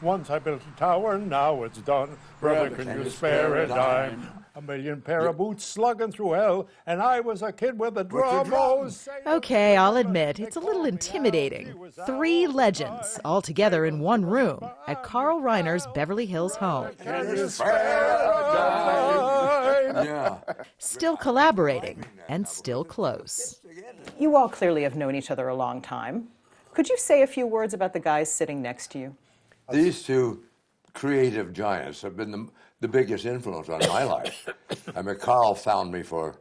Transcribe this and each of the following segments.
Once I built a tower, now it's done. Brother, can you spare a dime? A million pair of boots slugging through hell, and I was a kid with a drum. Okay, I'll admit, it's a little intimidating. 3 legends all together in one room at Carl Reiner's Beverly Hills home. Can you spare a dime? Yeah. Still collaborating and still close. You all clearly have known each other a long time. Could you say a few words about the guys sitting next to you? These two creative giants have been the biggest influence on my life. I mean, Carl found me for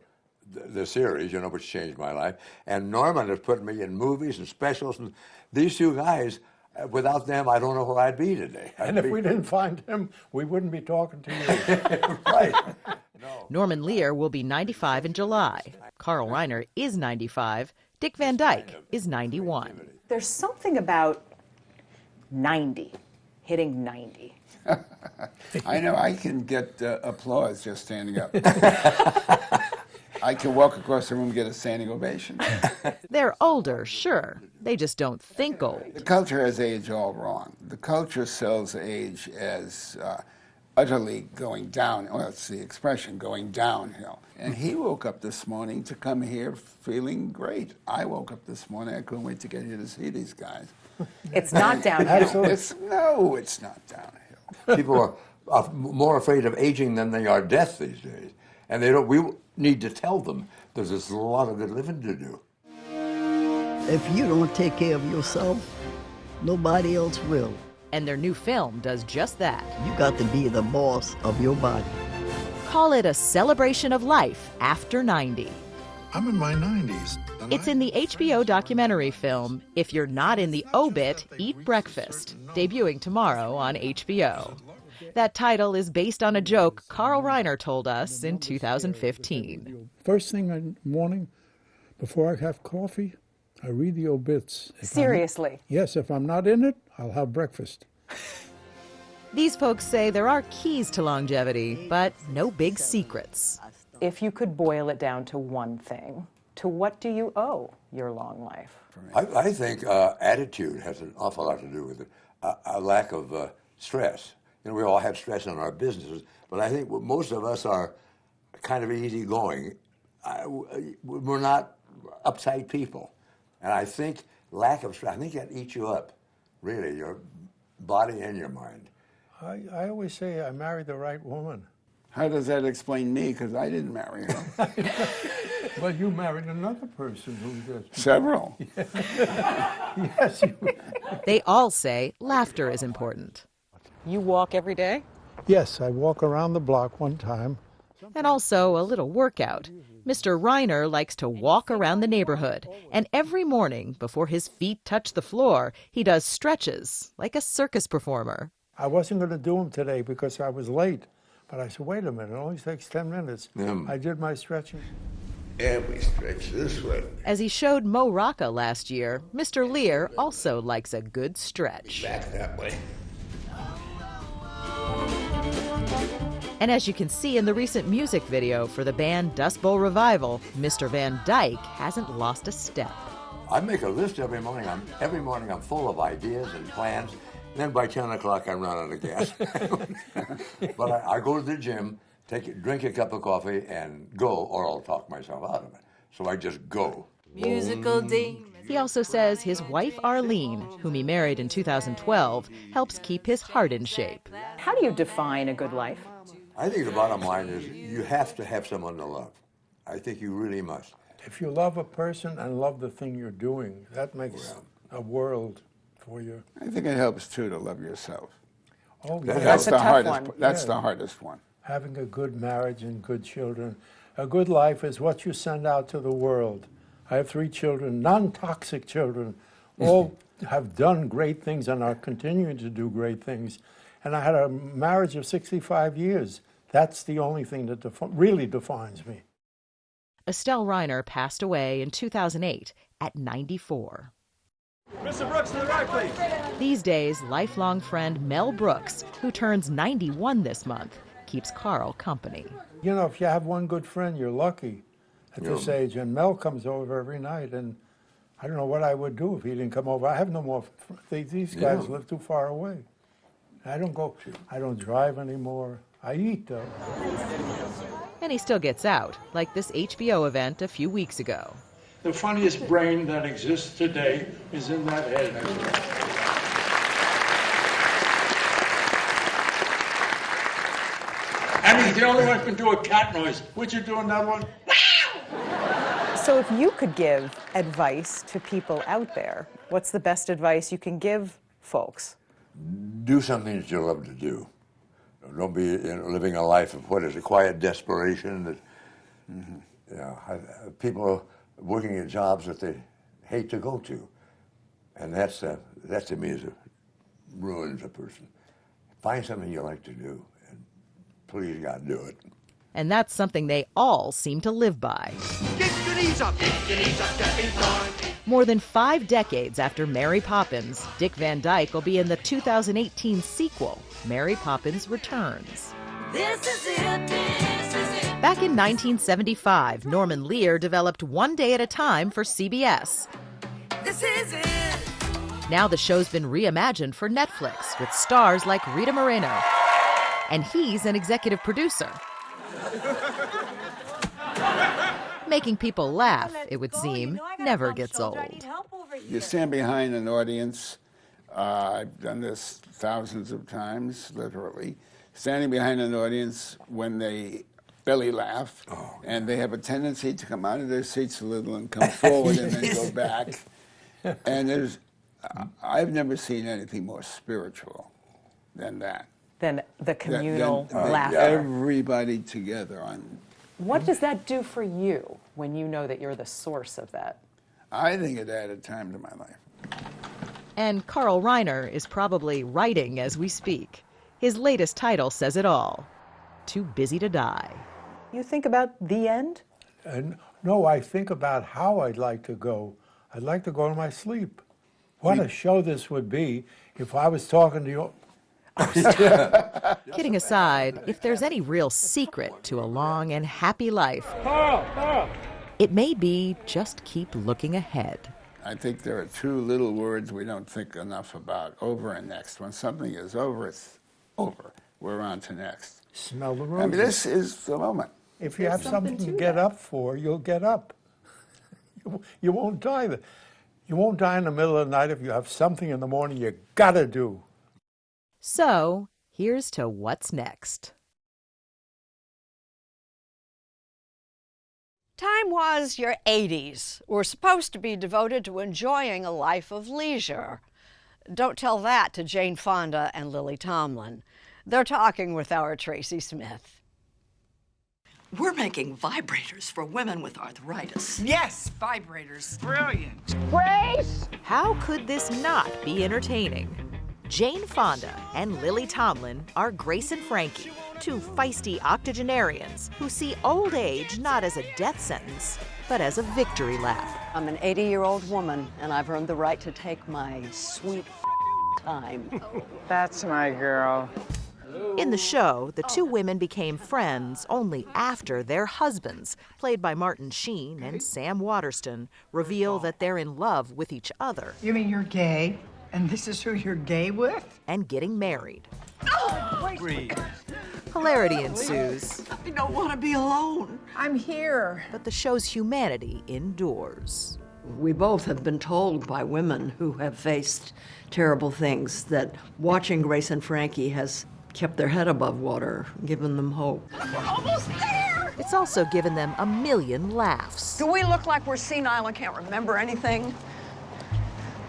the series, you know, which changed my life. And Norman has put me in movies and specials. And these two guys, without them, I don't know where I'd be today. And if we didn't find him, we wouldn't be talking to you. Right. No. Norman Lear will be 95 in July. Carl Reiner is 95. Dick Van Dyke is 91. There's something about 90, hitting 90. I know, I can get applause just standing up. I can walk across the room and get a standing ovation. They're older, sure. They just don't think old. The culture has age all wrong. The culture sells age as utterly going down. Well, that's the expression, going downhill. And he woke up this morning to come here feeling great. I woke up this morning, I couldn't wait to get here to see these guys. It's not downhill. No, it's not downhill. People are more afraid of aging than they are death these days. And they don't. We need to tell them there's a lot of good living to do. If you don't take care of yourself, nobody else will. And their new film does just that. You got to be the boss of your body. Call it a celebration of life after 90. I'm in my 90s. It's in the HBO documentary film, If You're Not in the Obit, Eat Breakfast, debuting tomorrow on HBO. That title is based on a joke Carl Reiner told us in 2015. First thing in the morning, before I have coffee, I read the obits. Seriously? Yes, if I'm not in it, I'll have breakfast. These folks say there are keys to longevity, but no big secrets. If you could boil it down to one thing, to what do you owe your long life? I think attitude has an awful lot to do with it. A lack of stress. You know, we all have stress in our businesses, but I think most of us are kind of easygoing. We're not uptight people. And I think lack of stress, I think that eats you up, really, your body and your mind. I always say I married the right woman. How does that explain me? Because I didn't marry her. Well, you married another person who did. Several. Yes. They all say laughter is important. You walk every day? Yes, I walk around the block one time. And also a little workout. Mr. Reiner likes to walk around the neighborhood, and every morning, before his feet touch the floor, he does stretches like a circus performer. I wasn't going to do them today because I was late, but I said, wait a minute, it only takes 10 minutes. I did my stretching. And we stretch this way. As he showed Mo Rocca last year, Mr. Lear also likes a good stretch. Back that way. And as you can see in the recent music video for the band Dust Bowl Revival, Mr. Van Dyke hasn't lost a step. I make a list every morning. Every morning I'm full of ideas and plans. And then by 10 o'clock I run out of gas. But I go to the gym, drink a cup of coffee, and go, or I'll talk myself out of it. So I just go. Musical demon. He also says his wife Arlene, whom he married in 2012, helps keep his heart in shape. How do you define a good life? I think the bottom line is you have to have someone to love. I think you really must. If you love a person and love the thing you're doing, that makes a world for you. I think it helps, too, to love yourself. Oh, That's a the tough hardest. one. That's the hardest one. Having a good marriage and good children. A good life is what you send out to the world. I have 3 children, non-toxic children, all have done great things and are continuing to do great things. And I had a marriage of 65 years. That's the only thing that really defines me. Estelle Reiner passed away in 2008 at 94. Mr. Brooks, to the right, please. These days, lifelong friend Mel Brooks, who turns 91 this month, keeps Carl company. You know, if you have one good friend, you're lucky at this age. And Mel comes over every night, and I don't know what I would do if he didn't come over. I have no more. These guys live too far away. I don't drive anymore. I eat, though. And he still gets out, like this HBO event a few weeks ago. The funniest brain that exists today is in that head. And he's the only one who can do a cat noise. Would you do another one? So if you could give advice to people out there, what's the best advice you can give folks? Do something that you love to do. Don't be living a life of, what is it, quiet desperation. That, people working at jobs that they hate to go to. And that to me ruins a person. Find something you like to do, and please, God, do it. And that's something they all seem to live by. Get your knees up. Get your knees up, stepping time. More than 5 decades after Mary Poppins, Dick Van Dyke will be in the 2018 sequel, Mary Poppins Returns. This is it, this is it. Back in 1975, Norman Lear developed One Day at a Time for CBS. This is it. Now the show's been reimagined for Netflix with stars like Rita Moreno. And he's an executive producer. Making people laugh, it would seem, never gets old. You stand behind an audience. I've done this thousands of times, literally. Standing behind an audience when they belly laugh, and they have a tendency to come out of their seats a little and come forward and then go back. And I've never seen anything more spiritual than that. Than the communal laughter. Everybody together on. What does that do for you when you know that you're the source of that? I think it added time to my life. And Carl Reiner is probably writing as we speak. His latest title says it all. Too Busy to Die. You think about the end? No, I think about how I'd like to go. I'd like to go to my sleep. What a show this would be if I was talking to you. Kidding aside, if there's any real secret to a long and happy life, it may be just keep looking ahead. I think there are 2 little words we don't think enough about, over and next. When something is over, it's over. We're on to next. Smell the I roses. mean, this is the moment. If you have something to get up for, you'll get up. You won't die. You won't die in the middle of the night if you have something in the morning you gotta do. So, here's to what's next. Time was your 80s. Were supposed to be devoted to enjoying a life of leisure. Don't tell that to Jane Fonda and Lily Tomlin. They're talking with our Tracy Smith. We're making vibrators for women with arthritis. Yes, vibrators. Brilliant. How could this not be entertaining? Jane Fonda and Lily Tomlin are Grace and Frankie, 2 feisty octogenarians who see old age not as a death sentence, but as a victory lap. I'm an 80-year-old woman, and I've earned the right to take my sweet time. That's my girl. In the show, the 2 women became friends only after their husbands, played by Martin Sheen and Sam Waterston, reveal that they're in love with each other. You mean you're gay? And this is who you're gay with? And getting married. Breathe. Hilarity ensues, I don't want to be alone. I'm here. but the show's humanity endures. We both have been told by women who have faced terrible things that watching Grace and Frankie has kept their head above water, given them hope. We're almost there. It's also given them a million laughs. Do we look like we're senile and can't remember anything?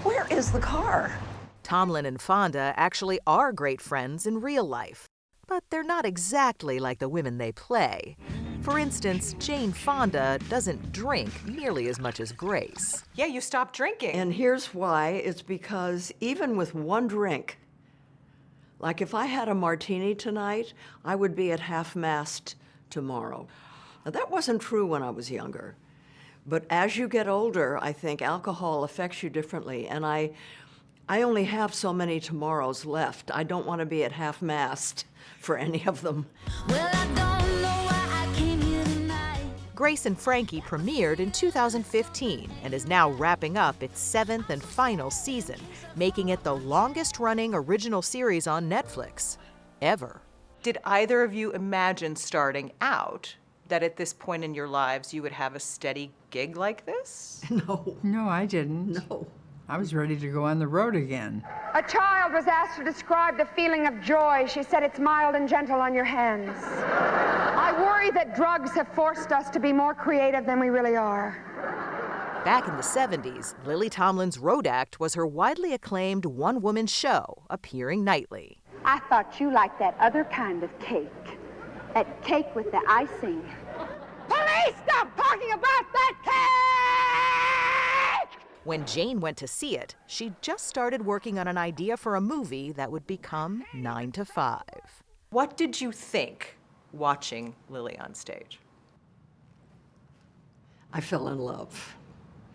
Where is the car? Tomlin and Fonda actually are great friends in real life, but they're not exactly like the women they play. For instance, Jane Fonda doesn't drink nearly as much as Grace. Yeah, you stopped drinking. And here's why. It's because even with 1 drink, like if I had a martini tonight, I would be at half-mast tomorrow. Now, that wasn't true when I was younger. But as you get older, I think alcohol affects you differently. And I only have so many tomorrows left. I don't want to be at half-mast for any of them. Well, I don't know why I came here tonight. Grace and Frankie premiered in 2015 and is now wrapping up its 7th and final season, making it the longest-running original series on Netflix ever. Did either of you imagine starting out that at this point in your lives you would have a steady gig like this? No. No, I didn't. No. I was ready to go on the road again. A child was asked to describe the feeling of joy. She said it's mild and gentle on your hands. I worry that drugs have forced us to be more creative than we really are. Back in the 70s, Lily Tomlin's Road Act was her widely acclaimed one-woman show, appearing nightly. I thought you liked that other kind of cake. That cake with the icing. Police, stop talking about that cake! When Jane went to see it, she just started working on an idea for a movie that would become 9 to 5. What did you think watching Lily on stage? I fell in love.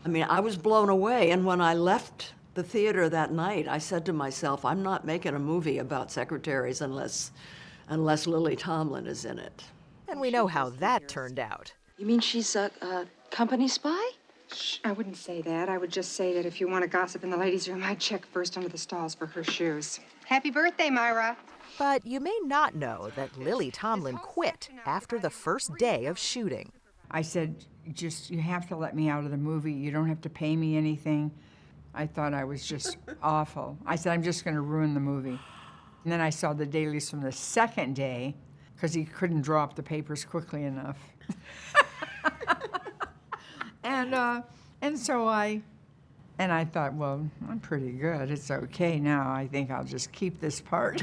I mean, I was blown away, and when I left the theater that night, I said to myself, I'm not making a movie about secretaries unless Lily Tomlin is in it. And we know how that turned out. You mean she's a company spy? Shh, I wouldn't say that. I would just say that if you want to gossip in the ladies' room, I'd check first under the stalls for her shoes. Happy birthday, Myra. But you may not know that Lily Tomlin quit after the first day of shooting. I said, you have to let me out of the movie. You don't have to pay me anything. I thought I was just awful. I said, I'm just going to ruin the movie. And then I saw the dailies from the second day because he couldn't draw up the papers quickly enough. And so I thought, well, I'm pretty good. It's okay now. I think I'll just keep this part.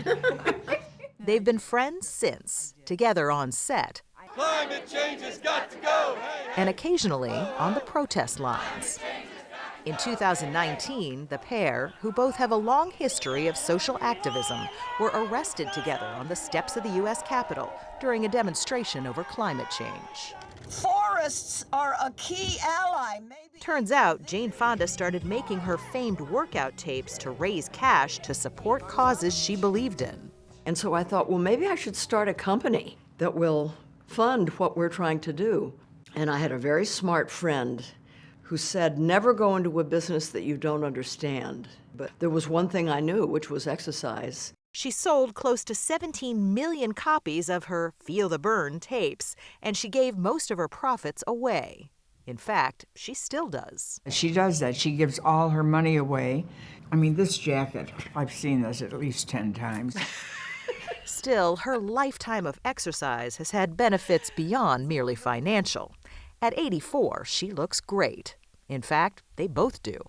They've been friends since, together on set. Climate change has got to go. Hey, and occasionally on the protest lines. In 2019, the pair, who both have a long history of social activism, were arrested together on the steps of the U.S. Capitol during a demonstration over climate change. Forests are a key ally. Turns out, Jane Fonda started making her famed workout tapes to raise cash to support causes she believed in. And so I thought, well, maybe I should start a company that will fund what we're trying to do. And I had a very smart friend who said, never go into a business that you don't understand. But there was one thing I knew, which was exercise. She sold close to 17 million copies of her Feel the Burn tapes, and she gave most of her profits away. In fact, she still does. She does that. She gives all her money away. I mean, this jacket, I've seen this at least 10 times. Still, her lifetime of exercise has had benefits beyond merely financial. At 84, she looks great. In fact, they both do.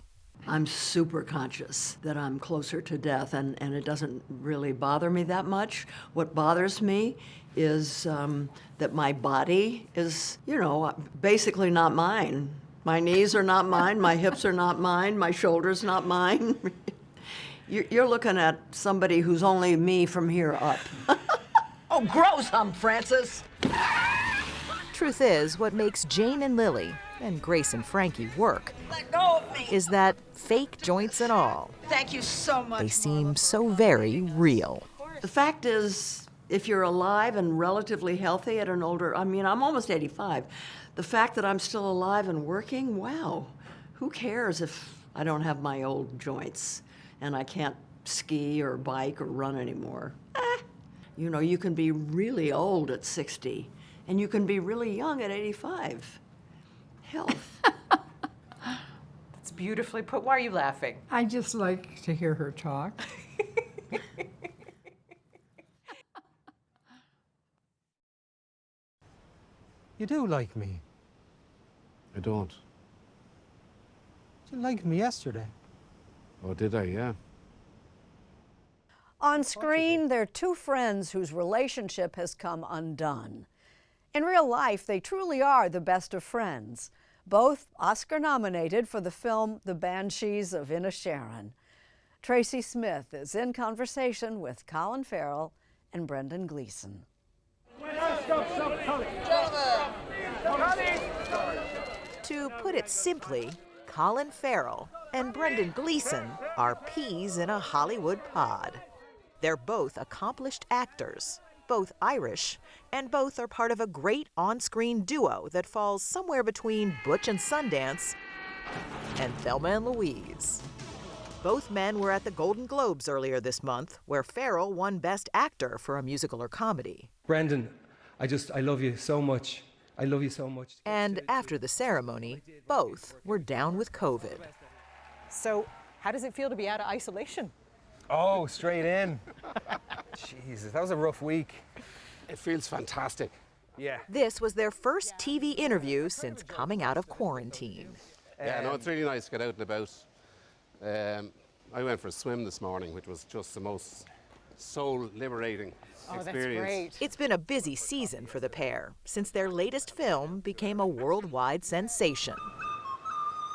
I'm super conscious that I'm closer to death, and it doesn't really bother me that much. What bothers me is that my body is, basically not mine. My knees are not mine, my hips are not mine, my shoulders not mine. You're looking at somebody who's only me from here up. Oh, grow some, Francis. Truth is, what makes Jane and Lily, and Grace and Frankie work, Let go of me. is that, fake joints and all, Thank you so much. they seem so very real. The fact is, if you're alive and relatively healthy at an older, I'm almost 85. The fact that I'm still alive and working, wow, who cares if I don't have my old joints and I can't ski or bike or run anymore? You can be really old at 60 and you can be really young at 85. Health. It's beautifully put. Why are you laughing? I just like to hear her talk. You do like me. I don't. You liked me yesterday. Oh, did I? Yeah. On screen, they're two friends whose relationship has come undone. In real life, they truly are the best of friends, both Oscar-nominated for the film The Banshees of Inisherin. Tracy Smith is in conversation with Colin Farrell and Brendan Gleeson. To put it simply, Colin Farrell and Brendan Gleeson are peas in a Hollywood pod. They're both accomplished actors, both Irish, and both are part of a great on-screen duo that falls somewhere between Butch and Sundance and Thelma and Louise. Both men were at the Golden Globes earlier this month, where Farrell won Best Actor for a musical or comedy. Brendan, I love you so much. I love you so much. And after the ceremony, both were down with COVID. So, how does it feel to be out of isolation? Oh, straight in. Jesus, that was a rough week. It feels fantastic. Yeah. This was their first TV interview since coming out of quarantine. Yeah, no, it's really nice to get out and about. I went for a swim this morning, which was just the most soul-liberating experience. That's great. It's been a busy season for the pair, since their latest film became a worldwide sensation.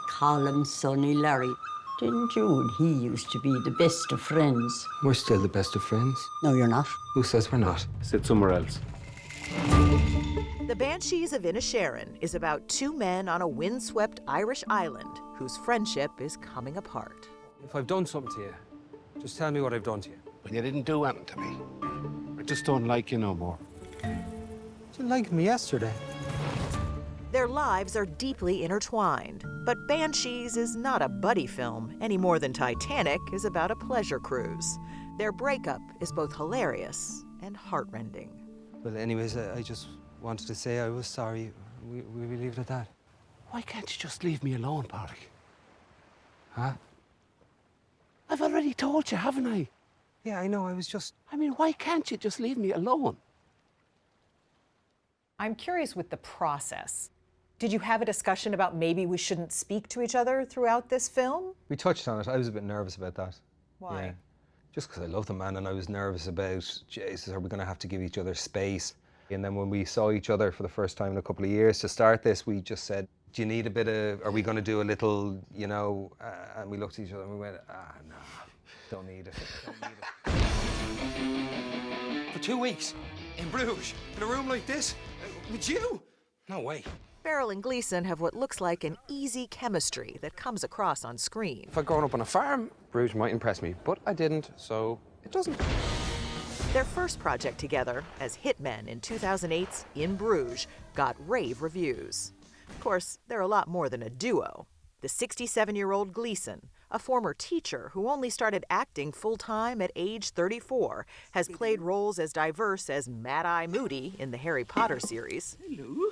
Colin's sonny Larry. Didn't you and he used to be the best of friends? We're still the best of friends. No, you're not. Who says we're not? Sit somewhere else. The Banshees of Inisherin is about two men on a windswept Irish island whose friendship is coming apart. If I've done something to you, just tell me what I've done to you. But you didn't do anything to me. I just don't like you no more. You liked me yesterday. Their lives are deeply intertwined, but Banshees is not a buddy film any more than Titanic is about a pleasure cruise. Their breakup is both hilarious and heartrending. Well, anyways, I just wanted to say I was sorry. We leave it at that. Why can't you just leave me alone, Park? Huh? I've already told you, haven't I? Yeah, I know, I was just... I mean, why can't you just leave me alone? I'm curious with the process. Did you have a discussion about maybe we shouldn't speak to each other throughout this film? We touched on it. I was a bit nervous about that. Why? Yeah. Just because I love the man and I was nervous about, Jesus, are we going to have to give each other space? And then when we saw each other for the first time in a couple of years to start this, we just said, do you need a bit of, are we going to do a little, you know, and we looked at each other and we went, no, don't need it, don't need it. For 2 weeks, in Bruges, in a room like this, with you? No way. Farrell and Gleeson have what looks like an easy chemistry that comes across on screen. If I'd grown up on a farm, Bruges might impress me, but I didn't, so it doesn't. Their first project together, as hitmen in 2008's In Bruges, got rave reviews. Of course, they're a lot more than a duo. The 67-year-old Gleeson, a former teacher who only started acting full-time at age 34, has played roles as diverse as Mad Eye Moody in the Harry Potter series. Hello.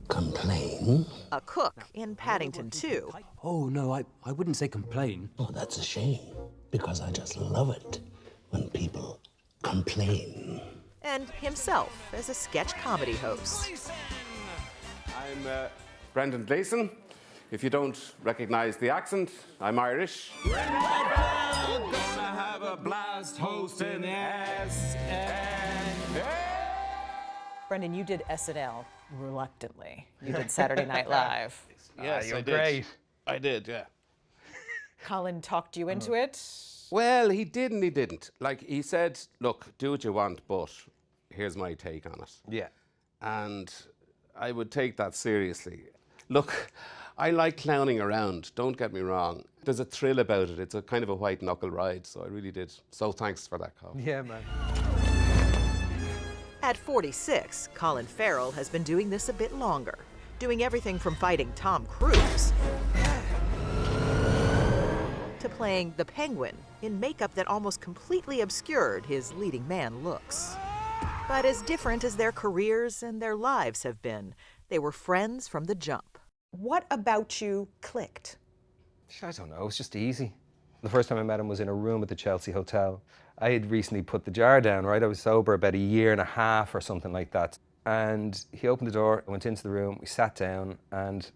Complain? A cook in Paddington 2. Oh, no, I wouldn't say complain. Oh, that's a shame, because I just love it when people complain. And himself as a sketch comedy host. I'm Brendan Gleeson. If you don't recognize the accent, I'm Irish. Gonna have a blast hosting Brendan, you did SNL reluctantly. You did Saturday Night Live. Yes, you're I did. great. I did, yeah. Colin talked you into it? Well, he did and he didn't. Like, he said, look, do what you want, but here's my take on it. Yeah. And I would take that seriously. Look, I like clowning around, don't get me wrong. There's a thrill about it. It's a kind of a white knuckle ride, so I really did. So thanks for that, Colin. Yeah, man. At 46, Colin Farrell has been doing this a bit longer, doing everything from fighting Tom Cruise to playing the Penguin in makeup that almost completely obscured his leading man looks. But as different as their careers and their lives have been, they were friends from the jump. What about you clicked? I don't know, it was just easy. The first time I met him was in a room at the Chelsea Hotel. I had recently put the jar down, right? I was sober about a year and a half or something like that. And he opened the door, I went into the room, we sat down, and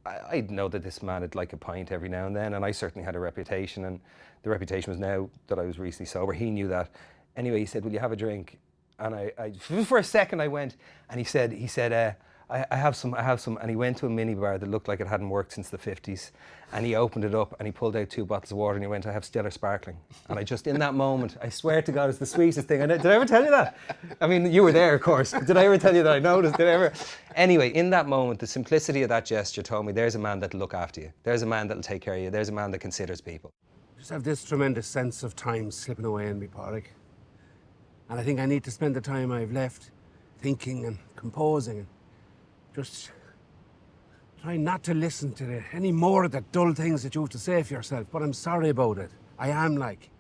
I know that this man had like a pint every now and then, and I certainly had a reputation, and the reputation was now that I was recently sober. He knew that. Anyway, he said, will you have a drink? And I for a second I went, and he said, I have some, and he went to a minibar that looked like it hadn't worked since the 50s, and he opened it up, and he pulled out 2 bottles of water, and he went, I have Stella Sparkling. And I just, in that moment, I swear to God, it's the sweetest thing. Did I ever tell you that? I mean, you were there, of course, but did I ever tell you that I noticed? Did I ever? Anyway, in that moment, the simplicity of that gesture told me, there's a man that'll look after you. There's a man that'll take care of you. There's a man that considers people. I just have this tremendous sense of time slipping away in me, Pádraig. And I think I need to spend the time I've left thinking and composing and just trying not to listen to any more of the dull things that you have to say for yourself. But I'm sorry about it. I am like.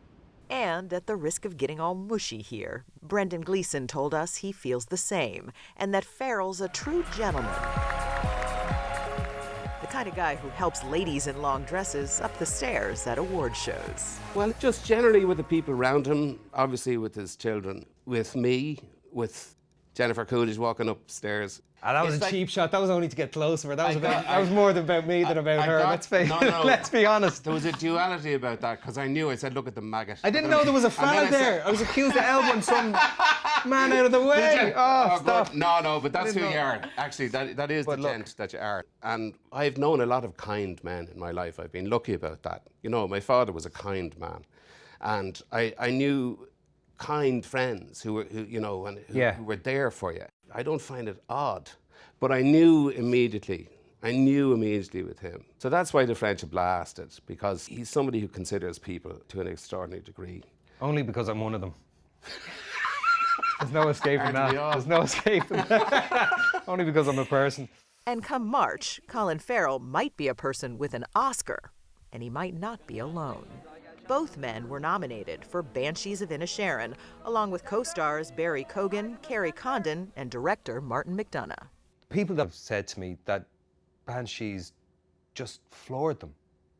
And at the risk of getting all mushy here, Brendan Gleeson told us he feels the same, and that Farrell's a true gentleman. The kind of guy who helps ladies in long dresses up the stairs at award shows. Well, just generally with the people around him, obviously with his children, with me, with Jennifer Coolidge walking upstairs. That was a cheap shot. That was only to get closer. That was more about me than about her. No. Let's be honest. There was a duality about that, because I knew, I said, look at the maggot. I didn't know there was a foul there. I was accused of elbowing some man out of the way. Oh, stop. God. No, but that's who you are. Actually, that is the gent that you are. And I've known a lot of kind men in my life. I've been lucky about that. You know, my father was a kind man. And I knew kind friends who were there for you. I don't find it odd, but I knew immediately with him. So that's why the friendship lasted, because he's somebody who considers people to an extraordinary degree. Only because I'm one of them. There's no escaping that. There's no escaping that. Only because I'm a person. And come March, Colin Farrell might be a person with an Oscar, and he might not be alone. Both men were nominated for Banshees of Inisherin, along with co-stars Barry Cogan, Kerry Condon, and director Martin McDonagh. People have said to me that Banshees just floored them,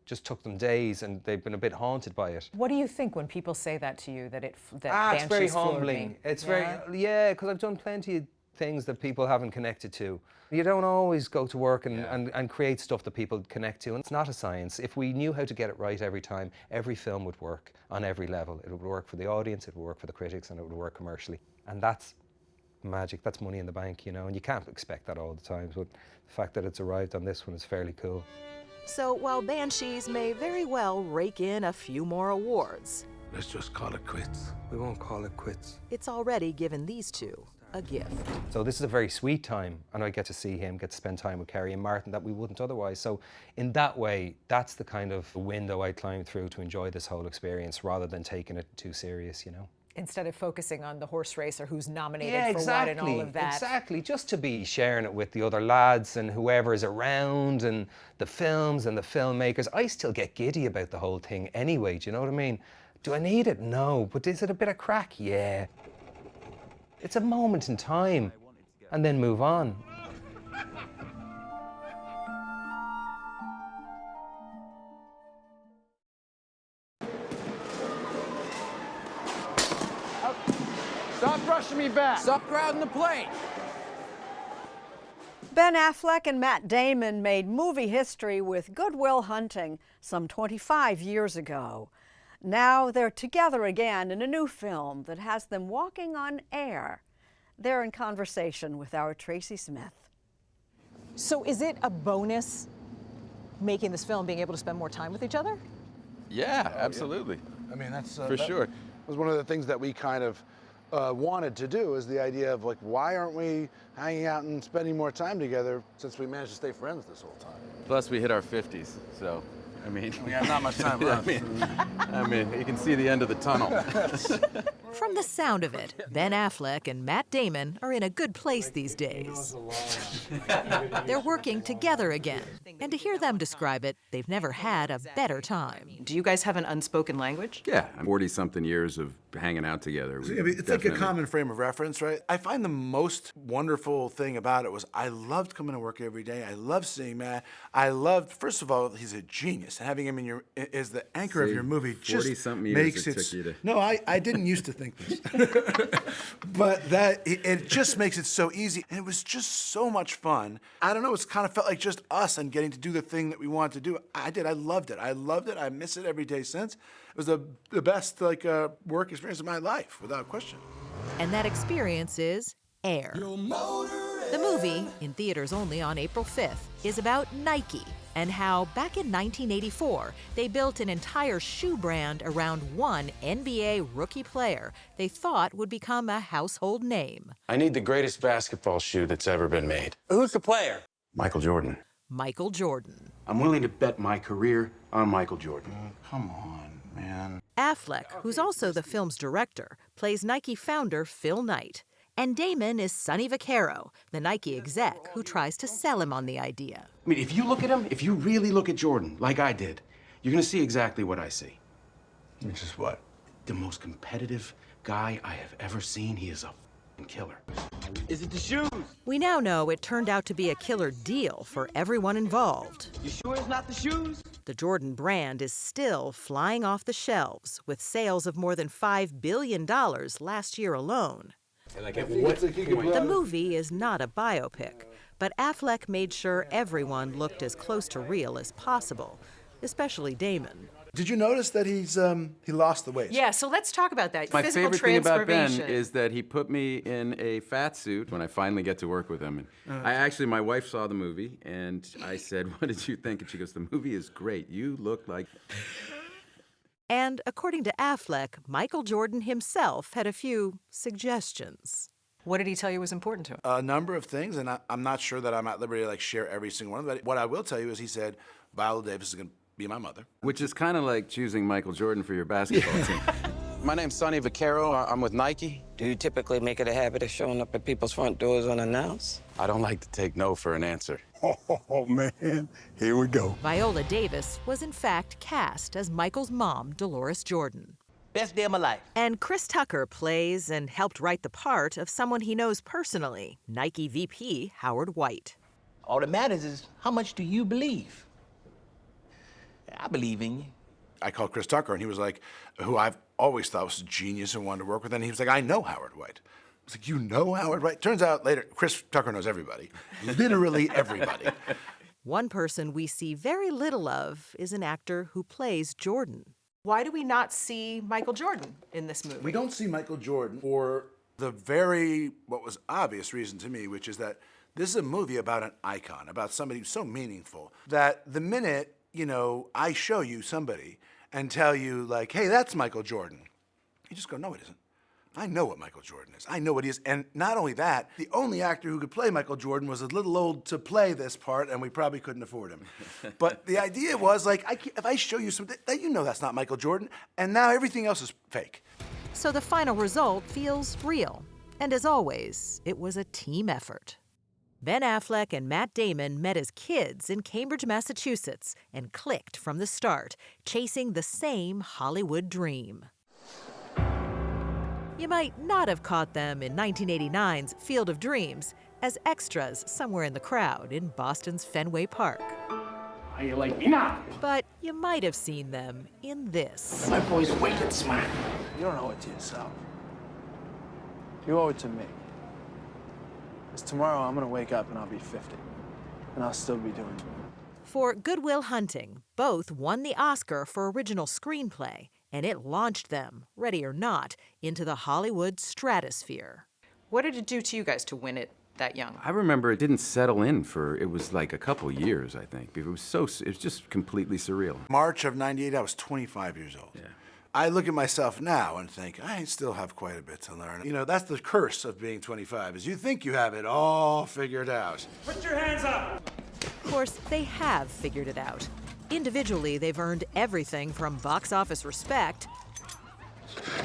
just took them days, and they've been a bit haunted by it. What do you think when people say that to you, that it's Banshees very floored humbling. me? It's because I've done plenty of things that people haven't connected to. You don't always go to work and create stuff that people connect to, and it's not a science. If we knew how to get it right every time, every film would work on every level. It would work for the audience, it would work for the critics, and it would work commercially. And that's magic, that's money in the bank, you know, and you can't expect that all the time, but the fact that it's arrived on this one is fairly cool. So while Banshees may very well rake in a few more awards, Let's just call it quits. We won't call it quits. it's already given these two a gift. So this is a very sweet time, and I get to see him, get to spend time with Kerry and Martin that we wouldn't otherwise. So in that way, that's the kind of window I climb through to enjoy this whole experience, rather than taking it too serious, you know. Instead of focusing on the horse race or who's nominated for what and all of that. Exactly, just to be sharing it with the other lads and whoever is around, and the films and the filmmakers. I still get giddy about the whole thing anyway, do you know what I mean? Do I need it? No, but is it a bit of crack? Yeah. It's a moment in time, and then move on. Stop brushing me back. Stop crowding the plane. Ben Affleck and Matt Damon made movie history with Good Will Hunting some 25 years ago. Now they're together again in a new film that has them walking on air. They're in conversation with our Tracy Smith. So is it a bonus making this film, being able to spend more time with each other? Yeah, absolutely. I mean, that's for sure. Was one of the things that we kind of wanted to do, is the idea of like, why aren't we hanging out and spending more time together, since we managed to stay friends this whole time? Plus, we hit our 50s, so I mean, we have not much time left. I mean, you can see the end of the tunnel. From the sound of it, Ben Affleck and Matt Damon are in a good place these days. They're working together again, and to hear them describe it, they've never had a better time. Do you guys have an unspoken language? Yeah, 40-something years of hanging out together. It's like a common frame of reference, right? I find the most wonderful thing about it was I loved coming to work every day. I loved seeing Matt. I loved, first of all, he's a genius, and having him in as the anchor of your movie just 40-something years makes it took you to... No, I didn't used to think this, but it just makes it so easy, and it was just so much fun. I don't know, it's kind of felt like just us and getting to do the thing that we wanted to do. I loved it. I miss it every day since. It was the best work experience of my life, without question. And that experience is Air. The movie, in theaters only on April 5th, is about Nike and how, back in 1984, they built an entire shoe brand around one NBA rookie player they thought would become a household name. I need the greatest basketball shoe that's ever been made. Who's the player? Michael Jordan. Michael Jordan. I'm willing to bet my career on Michael Jordan. Come on. man. Affleck, who's also the film's director, plays Nike founder Phil Knight. And Damon is Sonny Vaccaro, the Nike exec who tries to sell him on the idea. I mean, if you look at him, if you really look at Jordan, like I did, you're gonna see exactly what I see. Which is what? The most competitive guy I have ever seen. He is a f***ing killer. Is it the shoes? We now know it turned out to be a killer deal for everyone involved. You sure it's not the shoes? The Jordan brand is still flying off the shelves, with sales of more than $5 billion last year alone. Like at what point? The movie is not a biopic, but Affleck made sure everyone looked as close to real as possible, especially Damon. Did you notice that he lost the weight? Yeah, so let's talk about that. My Physical favorite thing about Ben transformation. is that he put me in a fat suit when I finally get to work with him. And my wife saw the movie, and I said, "What did you think?" And she goes, "The movie is great. You look like..." And according to Affleck, Michael Jordan himself had a few suggestions. What did he tell you was important to him? A number of things, and I'm not sure that I'm at liberty to share every single one of them. But what I will tell you is he said, Viola Davis is going to be my mother. Which is kind of like choosing Michael Jordan for your basketball team. My name's Sonny Vaccaro. I'm with Nike. Do you typically make it a habit of showing up at people's front doors unannounced? I don't like to take no for an answer. Oh, man. Here we go. Viola Davis was in fact cast as Michael's mom, Dolores Jordan. Best day of my life. And Chris Tucker plays and helped write the part of someone he knows personally, Nike VP Howard White. All that matters is how much do you believe? I believe in you. I called Chris Tucker, and he was like, who I've always thought was a genius and wanted to work with, and he was like, I know Howard White. I was like, you know Howard White? Turns out later, Chris Tucker knows everybody. Literally everybody. One person we see very little of is an actor who plays Jordan. Why do we not see Michael Jordan in this movie? We don't see Michael Jordan for the very, what was obvious reason to me, which is that this is a movie about an icon, about somebody who's so meaningful that the minute, I show you somebody and tell you, like, hey, that's Michael Jordan, you just go, no, it isn't. I know what Michael Jordan is. I know what he is. And not only that, the only actor who could play Michael Jordan was a little old to play this part, and we probably couldn't afford him. But the idea was, like, if I show you something, you know that's not Michael Jordan, and now everything else is fake. So the final result feels real. And as always, it was a team effort. Ben Affleck and Matt Damon met as kids in Cambridge, Massachusetts, and clicked from the start, chasing the same Hollywood dream. You might not have caught them in 1989's Field of Dreams as extras somewhere in the crowd in Boston's Fenway Park. How you like me now? But you might have seen them in this. My boy's wicked smart. You don't owe it to yourself. You owe it to me. Because tomorrow I'm going to wake up and I'll be 50. And I'll still be doing it. For Good Will Hunting, both won the Oscar for original screenplay, and it launched them, ready or not, into the Hollywood stratosphere. What did it do to you guys to win it that young? I remember it didn't settle in it was like a couple years, I think. It was just completely surreal. March of '98, I was 25 years old. Yeah. I look at myself now and think, I still have quite a bit to learn. That's the curse of being 25, is you think you have it all figured out. Put your hands up! Of course, they have figured it out. Individually, they've earned everything from box office respect.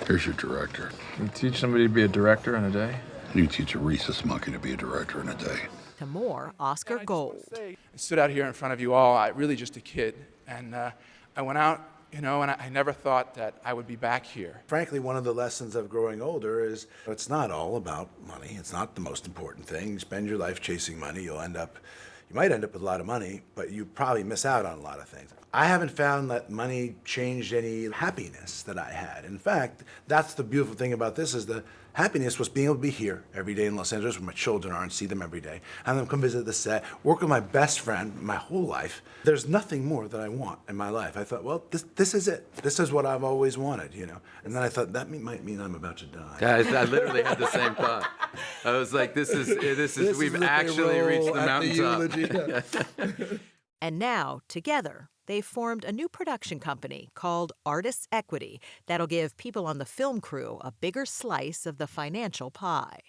Here's your director. You teach somebody to be a director in a day? You teach a rhesus monkey to be a director in a day. To more Oscar gold. I stood out here in front of you all, really just a kid, and I went out, and I never thought that I would be back here. Frankly, one of the lessons of growing older is it's not all about money. It's not the most important thing. You spend your life chasing money, you might end up with a lot of money, but you probably miss out on a lot of things. I haven't found that money changed any happiness that I had. In fact, that's the beautiful thing about this, is the happiness was being able to be here every day in Los Angeles where my children are and see them every day. And then come visit the set, work with my best friend my whole life. There's nothing more that I want in my life. I thought, well, this is it. This is what I've always wanted, And then I thought, that might mean I'm about to die. Yeah, I literally had the same thought. I was like, we've actually reached the mountaintop. And now, together, they've formed a new production company called Artists Equity that'll give people on the film crew a bigger slice of the financial pie.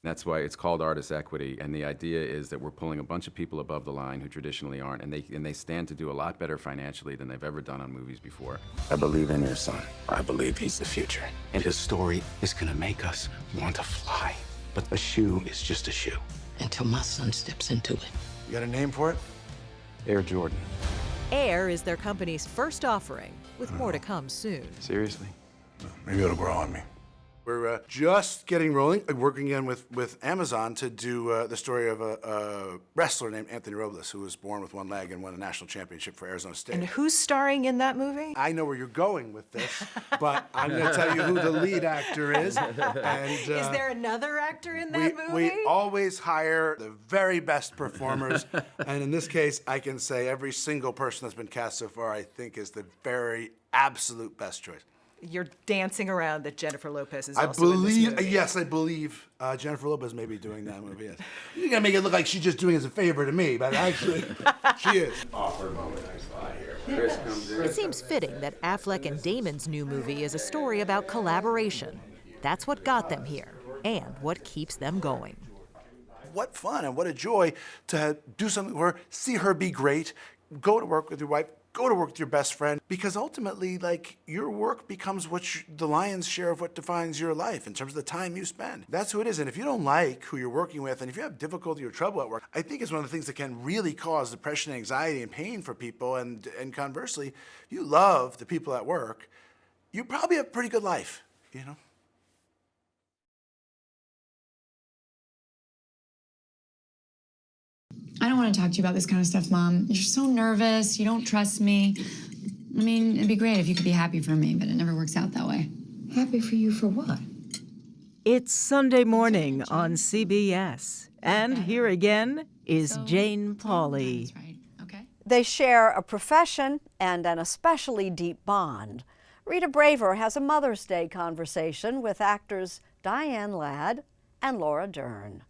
That's why it's called artist equity, and the idea is that we're pulling a bunch of people above the line who traditionally aren't, and they stand to do a lot better financially than they've ever done on movies before. I believe in your son. I believe he's the future. And his story is gonna make us want to fly. But a shoe is just a shoe. Until my son steps into it. You got a name for it? Air Jordan. Air is their company's first offering, with more to come soon. Seriously? Maybe it'll grow on me. We're just getting rolling, working again with Amazon to do the story of a wrestler named Anthony Robles, who was born with one leg and won a national championship for Arizona State. And who's starring in that movie? I know where you're going with this, but I'm going to tell you who the lead actor is. And, is there another actor in that movie? We always hire the very best performers, and in this case, I can say every single person that's been cast so far, I think, is the very absolute best choice. You're dancing around that Jennifer Lopez is also in this movie. Yes, I believe Jennifer Lopez may be doing that movie. Yes. You're gonna make it look like she's just doing it as a favor to me, but actually, she is. It seems fitting that Affleck and Damon's new movie is a story about collaboration. That's what got them here, and what keeps them going. What fun and what a joy to do something where see her be great, go to work with your wife, go to work with your best friend, because ultimately, like, your work becomes the lion's share of what defines your life in terms of the time you spend. That's who it is. And if you don't like who you're working with, and if you have difficulty or trouble at work, I think it's one of the things that can really cause depression, anxiety, and pain for people. And conversely, if you love the people at work, you probably have a pretty good life, you know? I don't want to talk to you about this kind of stuff, Mom. You're so nervous. You don't trust me. I mean, it'd be great if you could be happy for me, but it never works out that way. Happy for you for what? It's Sunday Morning on CBS. And here again is Jane Pauley. They share a profession and an especially deep bond. Rita Braver has a Mother's Day conversation with actors Diane Ladd and Laura Dern.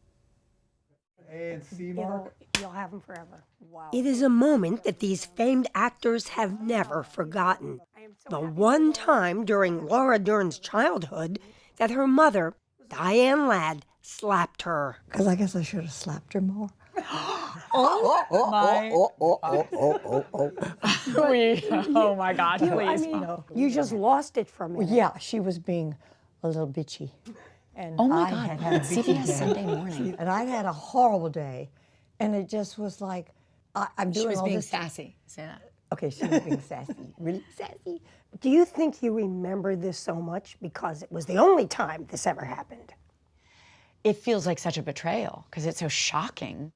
You'll have them forever. Wow. It is a moment that these famed actors have never forgotten. The one time during Laura Dern's childhood that her mother, Diane Ladd, slapped her. Because I guess I should have slapped her more. Oh my God, please. You just lost it from me. Yeah, she was being a little bitchy. And Oh my I God, had a bitchy CBS day. Sunday Morning. And I had a horrible day. And it just was like, I'm doing She was all being this. sassy. Say that. Okay, she was being sassy, really sassy. Do you think you remember this so much because it was the only time this ever happened? It feels like such a betrayal because it's so shocking.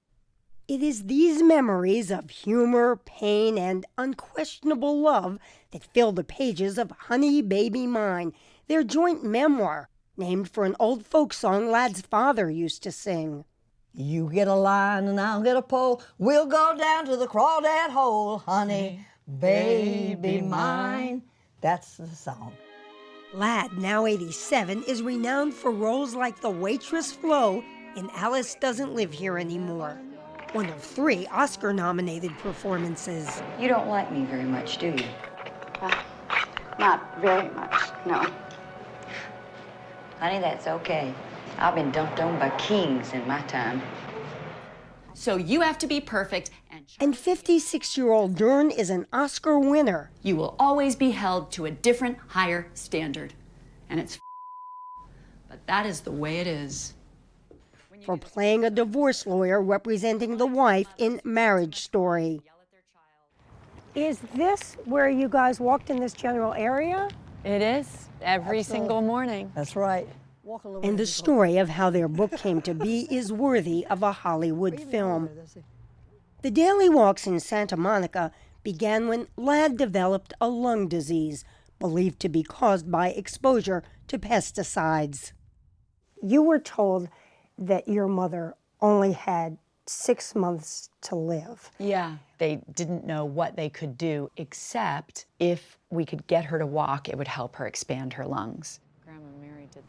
It is these memories of humor, pain, and unquestionable love that fill the pages of Honey, Baby Mine, their joint memoir, named for an old folk song Ladd's father used to sing. You get a line and I'll get a pole. We'll go down to the crawdad hole, honey, baby mine. That's the song. Ladd, now 87, is renowned for roles like the waitress Flo in Alice Doesn't Live Here Anymore, one of 3 Oscar-nominated performances. You don't like me very much, do you? Not very much, no. Honey, that's okay. I've been dumped on by kings in my time. So you have to be perfect. And 56-year-old Dern is an Oscar winner. You will always be held to a different, higher standard. And it's but that is the way it is. For playing a divorce lawyer representing the wife in Marriage Story. Is this where you guys walked in this general area? It is, every single morning. That's right. And the story of how their book came to be is worthy of a Hollywood film. The daily walks in Santa Monica began when Ladd developed a lung disease, believed to be caused by exposure to pesticides. You were told that your mother only had 6 months to live. Yeah. They didn't know what they could do, except if we could get her to walk, it would help her expand her lungs.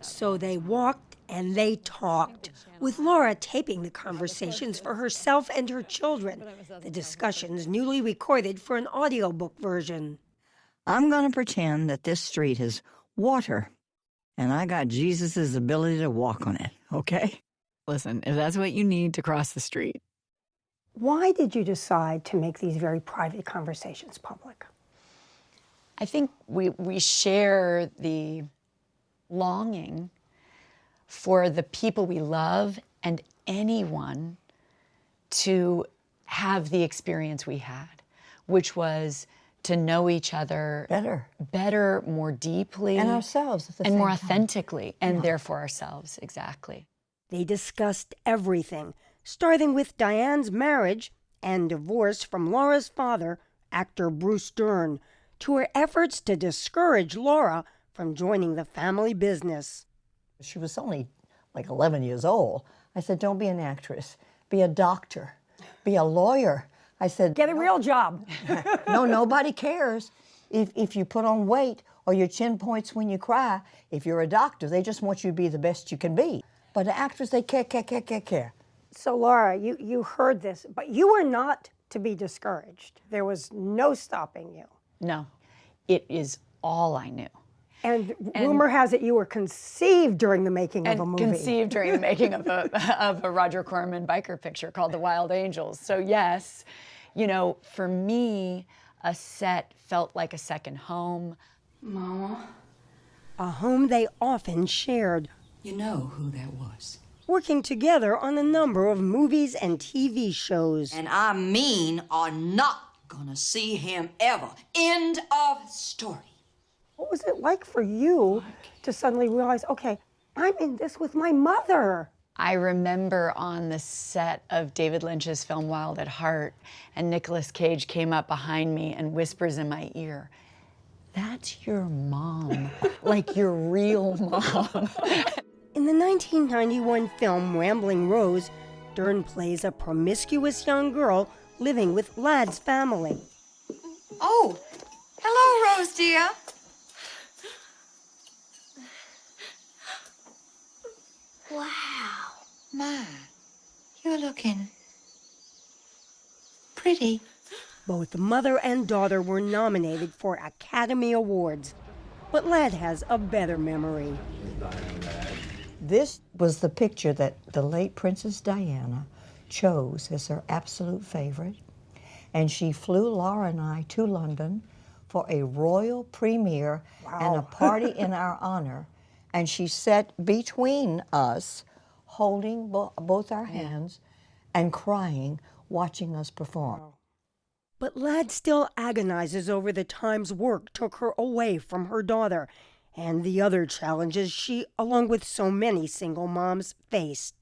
So they walked and they talked, with Laura taping the conversations for herself and her children, the discussions newly recorded for an audiobook version. I'm going to pretend that this street is water, and I got Jesus' ability to walk on it, okay? Listen, if that's what you need to cross the street. Why did you decide to make these very private conversations public? I think we share the longing for the people we love and anyone to have the experience we had, which was to know each other better, more deeply. And ourselves at the and same more time. authentically, and therefore ourselves, exactly. They discussed everything, starting with Diane's marriage and divorce from Laura's father, actor Bruce Dern, to her efforts to discourage Laura from joining the family business. She was only like 11 years old. I said, don't be an actress. Be a doctor. Be a lawyer. I said, get a real job. No, nobody cares if you put on weight or your chin points when you cry. If you're a doctor, they just want you to be the best you can be. But the actors, they care. So, Laura, you heard this, but you were not to be discouraged. There was no stopping you. No, it is all I knew. And rumor has it you were conceived during the making of a movie. Conceived during the making of a Roger Corman biker picture called The Wild Angels. So yes, you know, for me, a set felt like a second home. Mama. A home they often shared. You know who that was. Working together on a number of movies and TV shows. And I mean are not gonna see him ever. End of story. What was it like for you to suddenly realize, okay, I'm in this with my mother? I remember on the set of David Lynch's film Wild at Heart, and Nicolas Cage came up behind me and whispers in my ear, "That's your mom," like your real mom. In the 1991 film Rambling Rose, Dern plays a promiscuous young girl living with Ladd's family. Oh, hello, Rose, dear. Wow. My, you're looking pretty. Both mother and daughter were nominated for Academy Awards, but Ladd has a better memory. This was the picture that the late Princess Diana chose as her absolute favorite. And she flew Laura and I to London for a royal premiere and a party in our honor. And she sat between us, holding both our hands and crying, watching us perform. But Ladd still agonizes over the times work took her away from her daughter and the other challenges she, along with so many single moms, faced.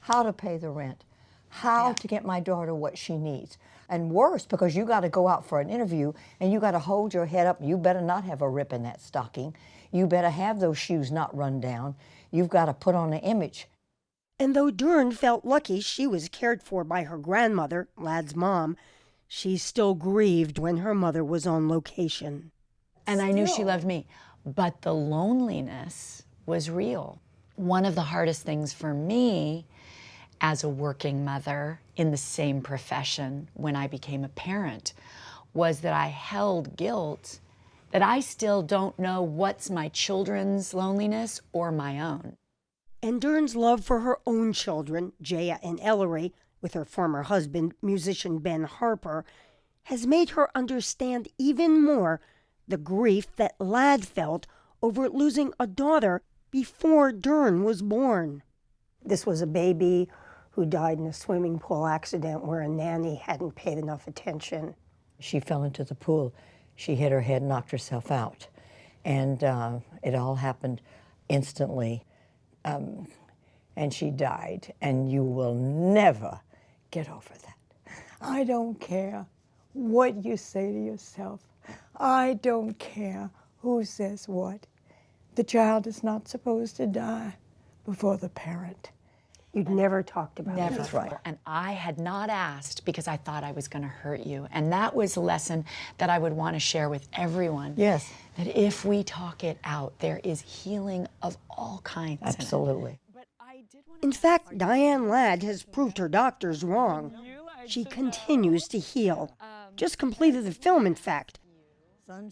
How to pay the rent, how to get my daughter what she needs. And worse, because you got to go out for an interview and you got to hold your head up. You better not have a rip in that stocking. You better have those shoes not run down. You've got to put on an image. And though Dern felt lucky she was cared for by her grandmother, Ladd's mom, she still grieved when her mother was on location. And I knew she loved me, but the loneliness was real. One of the hardest things for me as a working mother in the same profession when I became a parent was that I held guilt that I still don't know what's my children's loneliness or my own. And Dern's love for her own children, Jaya and Ellery, with her former husband, musician Ben Harper, has made her understand even more the grief that Ladd felt over losing a daughter before Dern was born. This was a baby who died in a swimming pool accident where a nanny hadn't paid enough attention. She fell into the pool. She hit her head, knocked herself out. And it all happened instantly. And she died. And you will never get over that. I don't care what you say to yourself. I don't care who says what. The child is not supposed to die before the parent. You'd never talked about Never. it. That's right. And I had not asked because I thought I was going to hurt you. And that was a lesson that I would want to share with everyone. Yes. That if we talk it out, there is healing of all kinds. Absolutely. In fact, Diane Ladd has proved her doctors wrong. She continues to heal. Just completed the film, in fact.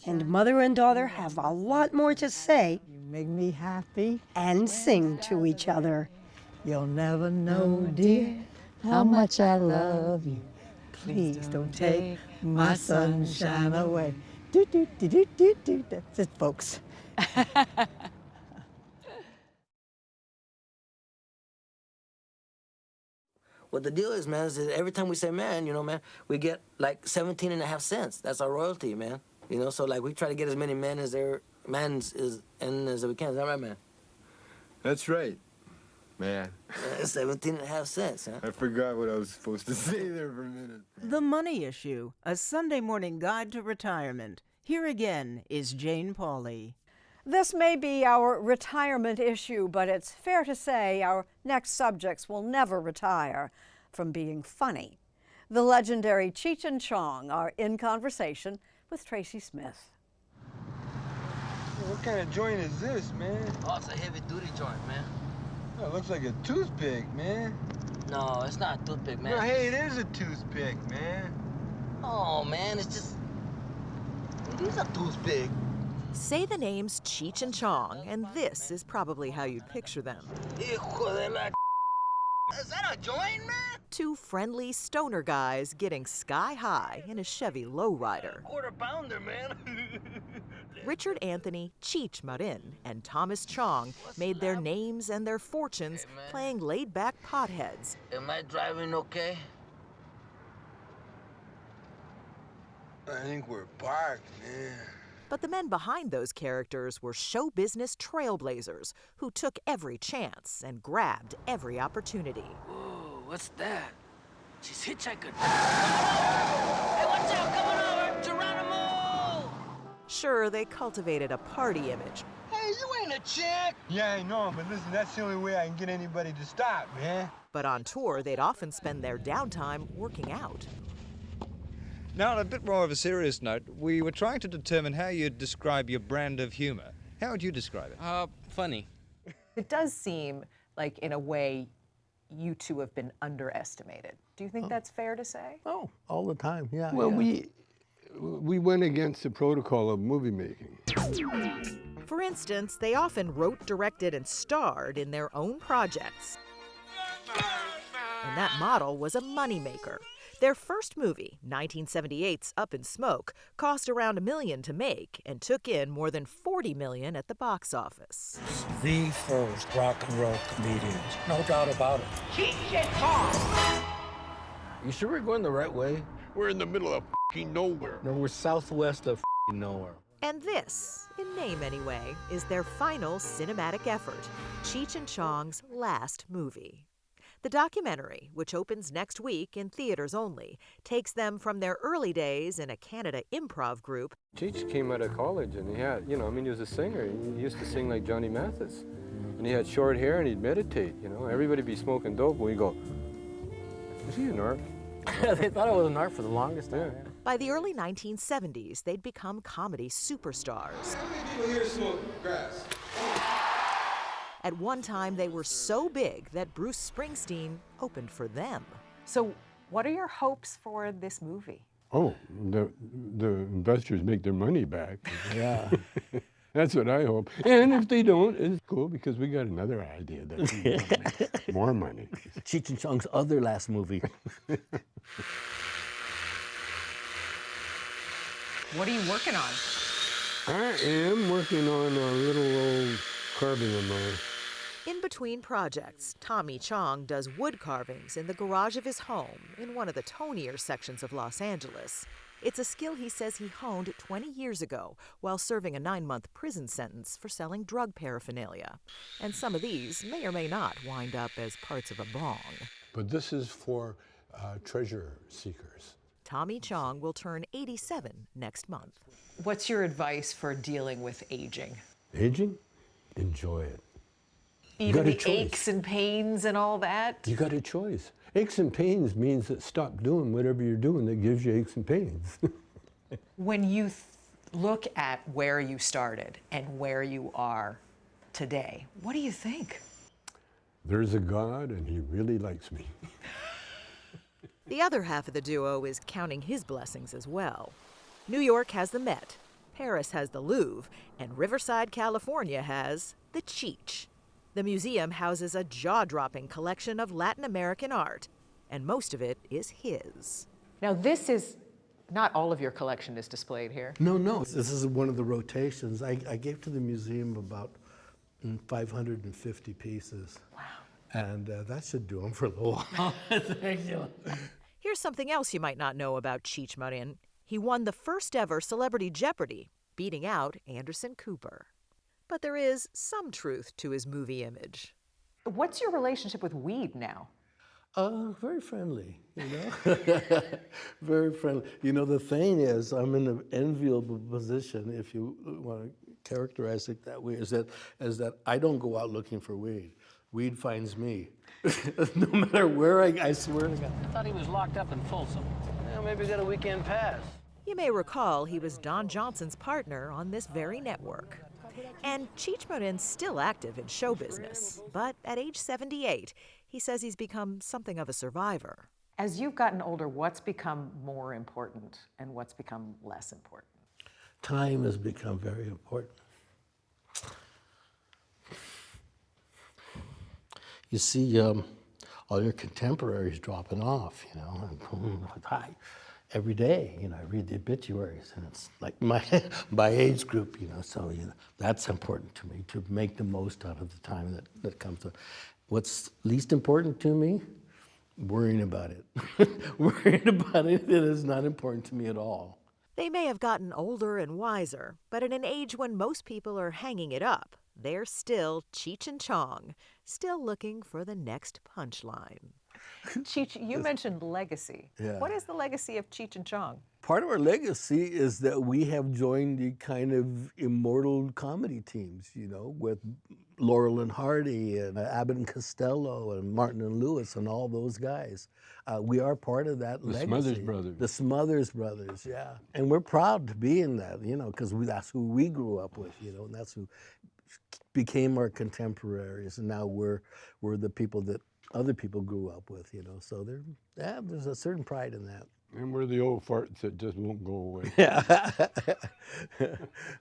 And mother and daughter have a lot more to say. You make me happy. And sing to each other. You'll never know, dear, how much I love you. Please don't take my sunshine away. Do, do, do, do, do, do. That's it, folks. What the deal is, man, is that every time we say man, you know, man, we get like 17.5 cents. That's our royalty, man. You know, so like we try to get as many men as mans as we can. Is that right, man? That's right, man. 17.5 cents, huh? I forgot what I was supposed to say there for a minute. The Money Issue, a Sunday morning guide to retirement. Here again is Jane Pauley. This may be our retirement issue, but it's fair to say our next subjects will never retire from being funny. The legendary Cheech and Chong are in conversation with Tracy Smith. What kind of joint is this, man? Oh, it's a heavy-duty joint, man. Oh, it looks like a toothpick, man. No, it's not a toothpick, man. No, hey, it is a toothpick, man. Oh, man, it's just... It is a toothpick. Say the names Cheech and Chong, and this is probably how you'd picture them. Hijo de la... Is that a joint, man? Two friendly stoner guys getting sky high in a Chevy lowrider. Quarter-pounder, man. Richard Anthony Cheech Marin and Thomas Chong made their names and their fortunes playing laid-back potheads. Am I driving okay? I think we're parked, man. But the men behind those characters were show business trailblazers who took every chance and grabbed every opportunity. Whoa, what's that? She's hitchhiking. Hey, watch out, coming over, Geronimo! Sure, they cultivated a party image. Hey, you ain't a chick! Yeah, I know, but listen, that's the only way I can get anybody to stop, man. But on tour, they'd often spend their downtime working out. Now, on a bit more of a serious note, we were trying to determine how you'd describe your brand of humor. How would you describe it? Funny. It does seem like, in a way, you two have been underestimated. Do you think that's fair to say? Oh, all the time, yeah. Well, yeah. we went against the protocol of movie making. For instance, they often wrote, directed, and starred in their own projects. And that model was a moneymaker. Their first movie, 1978's Up in Smoke, cost around $1 million to make and took in more than $40 million at the box office. The first rock and roll comedians, no doubt about it. Cheech and Chong! You sure we're going the right way? We're in the middle of f***ing nowhere. No, we're southwest of f***ing nowhere. And this, in name anyway, is their final cinematic effort, Cheech and Chong's last movie. The documentary, which opens next week in theaters only, takes them from their early days in a Canada improv group. Cheech came out of college and he had, he was a singer. He used to sing like Johnny Mathis. And he had short hair and he'd meditate, Everybody'd be smoking dope and we'd go, is he a narc? They thought I was an art for the longest time. Yeah. By the early 1970s, they'd become comedy superstars. How many people here smoke grass? At one time, they were so big that Bruce Springsteen opened for them. So what are your hopes for this movie? Oh, the investors make their money back. Yeah. That's what I hope. And if they don't, it's cool because we got another idea that we want to make more money. Cheech and Chong's other last movie. What are you working on? I am working on a little old carving of mine. In between projects, Tommy Chong does wood carvings in the garage of his home in one of the tonier sections of Los Angeles. It's a skill he says he honed 20 years ago while serving a 9-month prison sentence for selling drug paraphernalia. And some of these may or may not wind up as parts of a bong. But this is for treasure seekers. Tommy Chong will turn 87 next month. What's your advice for dealing with aging? Aging? Enjoy it. Even the aches and pains and all that? You got a choice. Aches and pains means that stop doing whatever you're doing that gives you aches and pains. When you look at where you started and where you are today, what do you think? There's a God and he really likes me. The other half of the duo is counting his blessings as well. New York has the Met, Paris has the Louvre, and Riverside, California has the Cheech. The museum houses a jaw-dropping collection of Latin American art, and most of it is his. Now, this is not all of your collection is displayed here. No. This is one of the rotations. I gave to the museum about 550 pieces. Wow. And that should do them for a little while. Thank you. Here's something else you might not know about Cheech Marin. He won the first ever Celebrity Jeopardy, beating out Anderson Cooper. But there is some truth to his movie image. What's your relationship with weed now? Very friendly, you know? Very friendly. You know, the thing is, I'm in an enviable position, if you want to characterize it that way, is that I don't go out looking for weed. Weed finds me. No matter where I swear to God. I thought he was locked up in Folsom. Well, maybe he got a weekend pass. You may recall he was Don Johnson's partner on this very network. And Cheech Marin's still active in show business, but at age 78, he says he's become something of a survivor. As you've gotten older, what's become more important and what's become less important? Time has become very important. You see all your contemporaries dropping off, you know, and every day, you know, I read the obituaries, and it's like my age group, you know, so you know, that's important to me, to make the most out of the time that comes up. What's least important to me? Worrying about it. Worrying about it is not important to me at all. They may have gotten older and wiser, but in an age when most people are hanging it up, they're still Cheech and Chong, still looking for the next punchline. Cheech, you mentioned legacy. Yeah. What is the legacy of Cheech and Chong? Part of our legacy is that we have joined the kind of immortal comedy teams, you know, with Laurel and Hardy and Abbott and Costello and Martin and Lewis and all those guys. We are part of that legacy. The Smothers Brothers. The Smothers Brothers, yeah. And we're proud to be in that, you know, because that's who we grew up with, you know, and that's who became our contemporaries. And now we're the people that other people grew up with, you know. So there's a certain pride in that. And we're the old farts that just won't go away. Yeah.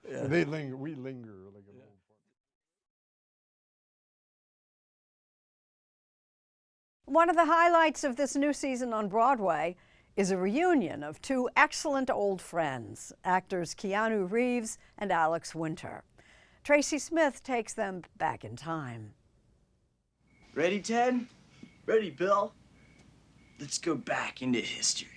They linger. We linger like an old fart. One of the highlights of this new season on Broadway is a reunion of two excellent old friends, actors Keanu Reeves and Alex Winter. Tracy Smith takes them back in time. Ready, Ted? Ready, Bill? Let's go back into history.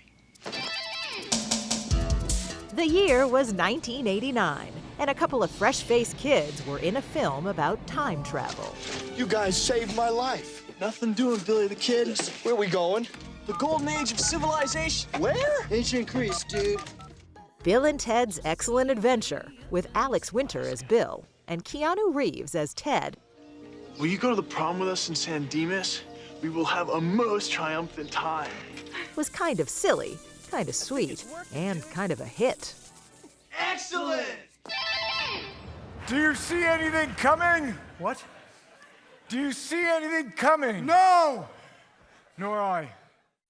The year was 1989, and a couple of fresh-faced kids were in a film about time travel. You guys saved my life. Nothing doing, Billy the Kid. Where are we going? The golden age of civilization. Where? Ancient Greece, dude. Bill and Ted's Excellent Adventure, with Alex Winter as Bill and Keanu Reeves as Ted. Will you go to the prom with us in San Dimas? We will have a most triumphant time. Was kind of silly, kind of sweet, and kind of a hit. Excellent! Do you see anything coming? What? Do you see anything coming? No! Nor I.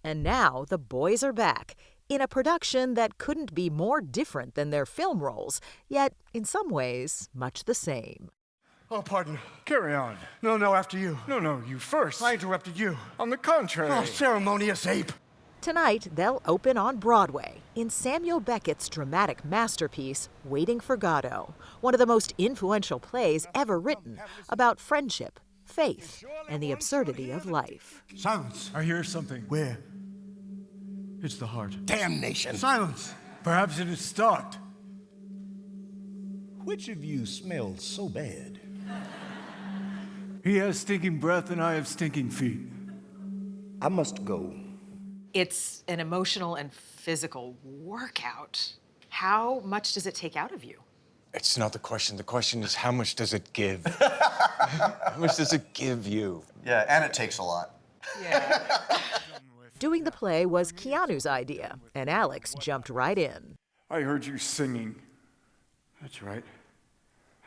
And now the boys are back in a production that couldn't be more different than their film roles, yet in some ways much the same. Oh, pardon. Carry on. No, after you. No, you first. I interrupted you. On the contrary. Oh, ceremonious ape. Tonight, they'll open on Broadway in Samuel Beckett's dramatic masterpiece, Waiting for Godot, one of the most influential plays ever written about friendship, faith, and the absurdity of life. Silence. I hear something. Where? It's the heart. Damnation. Silence. Perhaps it is stopped. Which of you smells so bad? He has stinking breath and I have stinking feet. I must go. It's an emotional and physical workout. How much does it take out of you? It's not the question. The question is, how much does it give? How much does it give you? Yeah, and it takes a lot. Yeah. Doing the play was Keanu's idea, and Alex jumped right in. I heard you singing. That's right.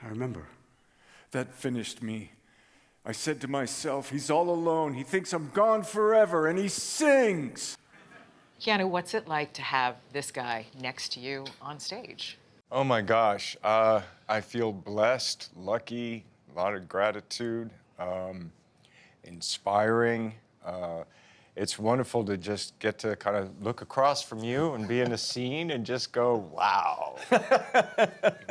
I remember. That finished me. I said to myself, he's all alone. He thinks I'm gone forever, and he sings. Keanu, what's it like to have this guy next to you on stage? Oh my gosh. I feel blessed, lucky, a lot of gratitude. inspiring. It's wonderful to just get to kind of look across from you and be in a scene and just go, wow.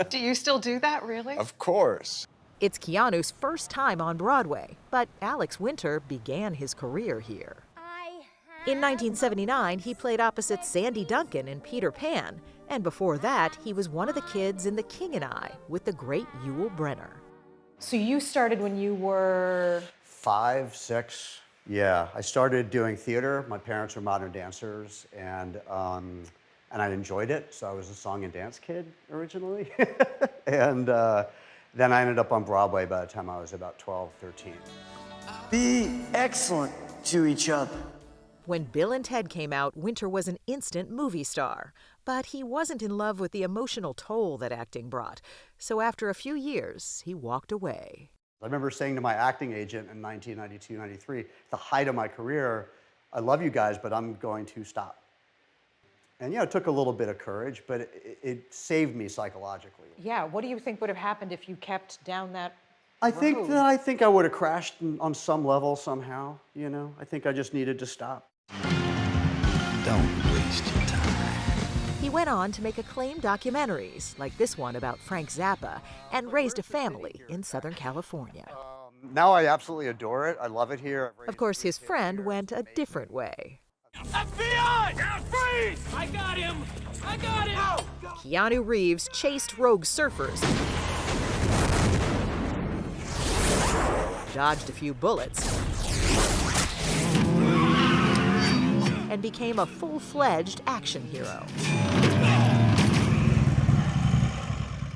Do you still do that, really? Of course. It's Keanu's first time on Broadway, but Alex Winter began his career here. In 1979, he played opposite Sandy Duncan in Peter Pan, and before that, he was one of the kids in The King and I with the great Yul Brynner. So you started when you were 5, 6. Yeah, I started doing theater. My parents were modern dancers, and I enjoyed it. So I was a song and dance kid originally, and then I ended up on Broadway by the time I was about 12, 13. Be excellent to each other. When Bill and Ted came out, Winter was an instant movie star, but he wasn't in love with the emotional toll that acting brought. So after a few years, he walked away. I remember saying to my acting agent in 1992, 93, the height of my career, I love you guys, but I'm going to stop. And it took a little bit of courage, but it saved me psychologically. Yeah, what do you think would have happened if you kept down that I road? think I would have crashed on some level somehow, I think I just needed to stop. Don't waste your time. He went on to make acclaimed documentaries, like this one about Frank Zappa, and raised a family in Southern California. Now I absolutely adore it. I love it here. Of course, his friend went a different way. FBI! Freeze! I got him! I got him! Keanu Reeves chased rogue surfers, dodged a few bullets, and became a full-fledged action hero.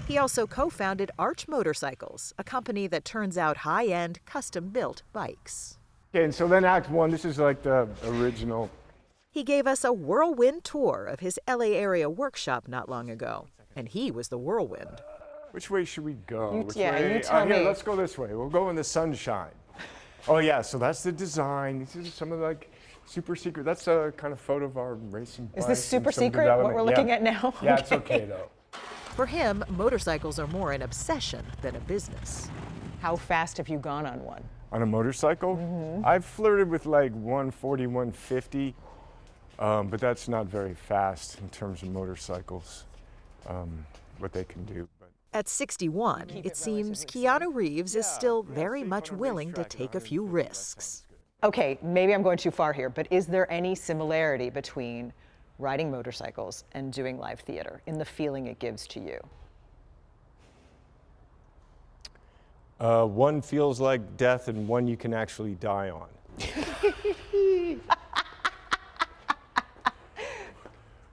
He also co-founded Arch Motorcycles, a company that turns out high-end, custom-built bikes. Okay, and so then Act 1, this is like the original. He gave us a whirlwind tour of his LA area workshop not long ago, and he was the whirlwind. Which way should we go? You tell me. Here, let's go this way. We'll go in the sunshine. Oh yeah, so that's the design. These are some of super secret. That's a kind of photo of our racing bike. Is this super secret, what we're looking at now? Yeah, it's okay though. For him, motorcycles are more an obsession than a business. How fast have you gone on one? On a motorcycle? Mm-hmm. I've flirted with like 140, 150, but that's not very fast in terms of motorcycles, what they can do. At 61, it seems Keanu Reeves is still very much willing to take a few risks. Okay, maybe I'm going too far here, but is there any similarity between riding motorcycles and doing live theater in the feeling it gives to you? One feels like death and one you can actually die on.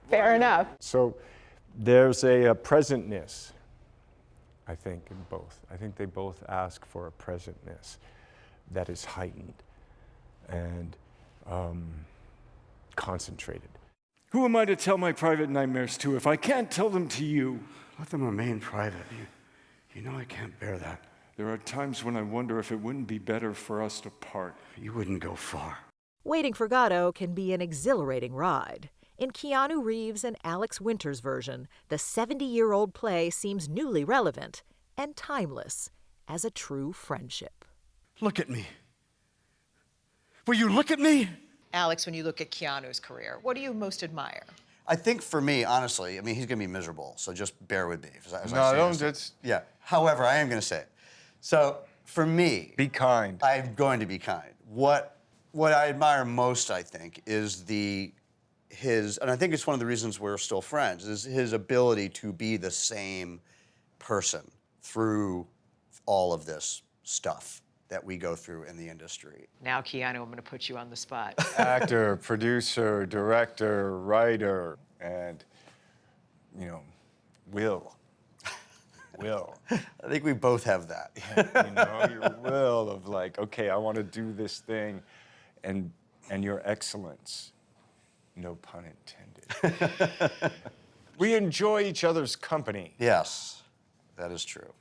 Fair enough. So there's a presentness, I think, in both. I think they both ask for a presentness that is heightened and concentrated. Who am I to tell my private nightmares to if I can't tell them to you? Let them remain private. You know I can't bear that. There are times when I wonder if it wouldn't be better for us to part. You wouldn't go far. Waiting for Godot can be an exhilarating ride. In Keanu Reeves and Alex Winter's version, the 70-year-old play seems newly relevant and timeless as a true friendship. Look at me. Will you look at me? Alex, when you look at Keanu's career, what do you most admire? I think for me, honestly, I mean, he's going to be miserable, so just bear with me. Yeah. However, I am going to say it. So for me, be kind. I'm going to be kind. What I admire most, I think, is his, and I think it's one of the reasons we're still friends, is his ability to be the same person through all of this stuff that we go through in the industry. Now, Keanu, I'm going to put you on the spot. Actor, producer, director, writer, and, Will. I think we both have that. Your will of like, okay, I want to do this thing, and your excellence. No pun intended. We enjoy each other's company. Yes, that is true.